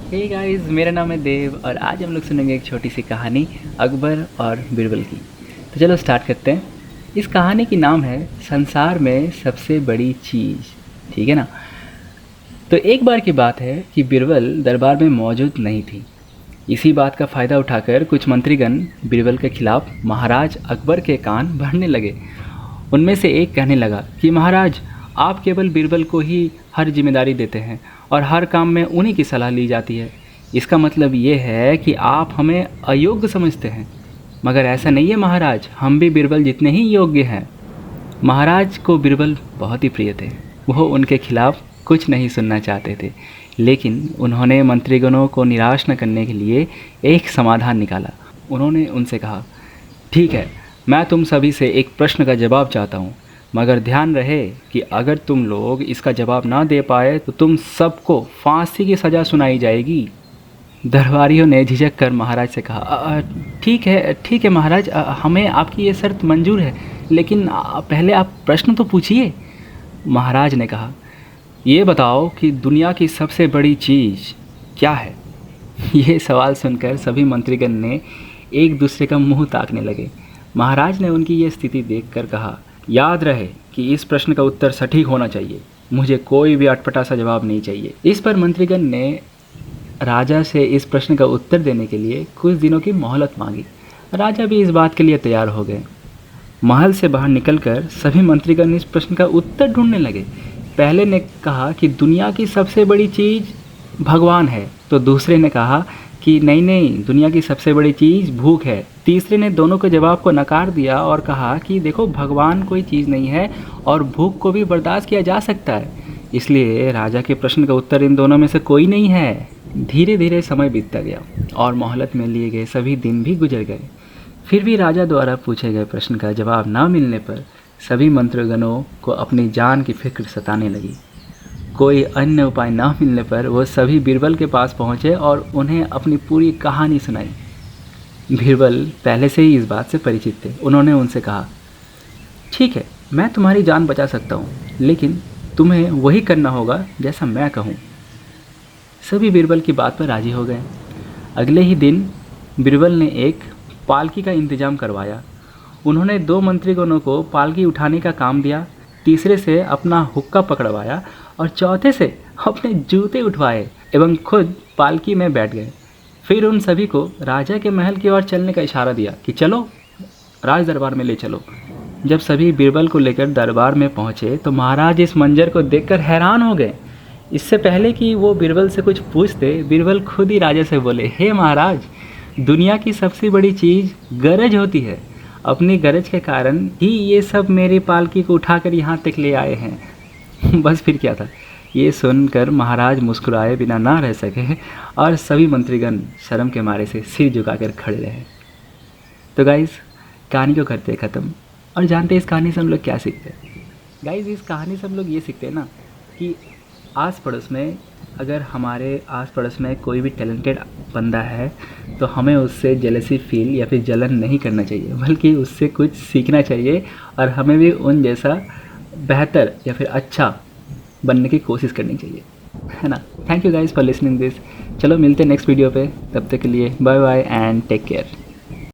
Hey guys, मेरा नाम है देव और आज हम लोग सुनेंगे एक छोटी सी कहानी अकबर और बीरबल की। तो चलो स्टार्ट करते हैं। इस कहानी की नाम है संसार में सबसे बड़ी चीज़। ठीक है ना। तो एक बार की बात है कि बीरबल दरबार में मौजूद नहीं थी। इसी बात का फ़ायदा उठाकर कुछ मंत्रीगण बीरबल के खिलाफ महाराज अकबर के कान भरने लगे। उनमें से एक कहने लगा कि महाराज, आप केवल बीरबल को ही हर जिम्मेदारी देते हैं और हर काम में उन्हीं की सलाह ली जाती है। इसका मतलब ये है कि आप हमें अयोग्य समझते हैं। मगर ऐसा नहीं है महाराज, हम भी बीरबल जितने ही योग्य हैं। महाराज को बीरबल बहुत ही प्रिय थे। वो उनके खिलाफ कुछ नहीं सुनना चाहते थे, लेकिन उन्होंने मंत्रीगणों को निराश न करने के लिए एक समाधान निकाला। उन्होंने उनसे कहा, ठीक है, मैं तुम सभी से एक प्रश्न का जवाब चाहता हूँ, मगर ध्यान रहे कि अगर तुम लोग इसका जवाब ना दे पाए तो तुम सबको फांसी की सज़ा सुनाई जाएगी। दरबारियों ने झिझक कर महाराज से कहा, ठीक है महाराज, हमें आपकी ये शर्त मंजूर है, लेकिन पहले आप प्रश्न तो पूछिए। महाराज ने कहा, ये बताओ कि दुनिया की सबसे बड़ी चीज़ क्या है। ये सवाल सुनकर सभी मंत्रीगण ने एक दूसरे का मुंह ताकने लगे। महाराज ने उनकी ये स्थिति देखकर कहा, याद रहे कि इस प्रश्न का उत्तर सटीक होना चाहिए। मुझे कोई भी अटपटा सा जवाब नहीं चाहिए। इस पर मंत्रीगण ने राजा से इस प्रश्न का उत्तर देने के लिए कुछ दिनों की मोहलत मांगी। राजा भी इस बात के लिए तैयार हो गए। महल से बाहर निकलकर सभी मंत्रीगण इस प्रश्न का उत्तर ढूंढने लगे। पहले ने कहा कि दुनिया की सबसे बड़ी चीज़ भगवान है, तो दूसरे ने कहा कि नहीं, दुनिया की सबसे बड़ी चीज़ भूख है। तीसरे ने दोनों के जवाब को नकार दिया और कहा कि देखो, भगवान कोई चीज़ नहीं है और भूख को भी बर्दाश्त किया जा सकता है। इसलिए राजा के प्रश्न का उत्तर इन दोनों में से कोई नहीं है। धीरे धीरे समय बीतता गया और मोहलत में लिए गए सभी दिन भी गुजर गए। फिर भी राजा द्वारा पूछे गए प्रश्न का जवाब न मिलने पर सभी मंत्रीगणों को अपनी जान की फिक्र सताने लगी। कोई अन्य उपाय न मिलने पर वो सभी बीरबल के पास पहुँचे और उन्हें अपनी पूरी कहानी सुनाई। बीरबल पहले से ही इस बात से परिचित थे। उन्होंने उनसे कहा, ठीक है, मैं तुम्हारी जान बचा सकता हूँ, लेकिन तुम्हें वही करना होगा जैसा मैं कहूँ। सभी बीरबल की बात पर राजी हो गए। अगले ही दिन बीरबल ने एक पालकी का इंतजाम करवाया। उन्होंने 2 मंत्रीगणों को पालकी उठाने का काम दिया, तीसरे से अपना हुक्का पकड़वाया और चौथे से अपने जूते उठवाए एवं खुद पालकी में बैठ गए। फिर उन सभी को राजा के महल की ओर चलने का इशारा दिया कि चलो, राज दरबार में ले चलो। जब सभी बीरबल को लेकर दरबार में पहुँचे तो महाराज इस मंजर को देखकर हैरान हो गए। इससे पहले कि वो बीरबल से कुछ पूछते, बीरबल खुद ही राजा से बोले, हे महाराज, दुनिया की सबसे बड़ी चीज़ गरज होती है। अपनी गरज के कारण ही ये सब मेरी पालकी को उठाकर यहाँ तक ले आए हैं। बस फिर क्या था। ये सुनकर महाराज मुस्कुराए बिना ना रह सके और सभी मंत्रीगण शर्म के मारे से सिर झुकाकर खड़े रहे। तो गाइस, कहानी को करते हैं ख़त्म और जानते हैं इस कहानी से हम लोग क्या सीखते हैं। गाइस, इस कहानी से हम लोग ये सीखते हैं ना कि आस पड़ोस में, अगर हमारे आस पड़ोस में कोई भी टैलेंटेड बंदा है तो हमें उससे जेलसी फील या फिर जलन नहीं करना चाहिए, बल्कि उससे कुछ सीखना चाहिए और हमें भी उन जैसा बेहतर या फिर अच्छा बनने की कोशिश करनी चाहिए, है ना। Thank you guys for listening this. चलो मिलते हैं नेक्स्ट वीडियो पे, तब तक के लिए bye bye and take care.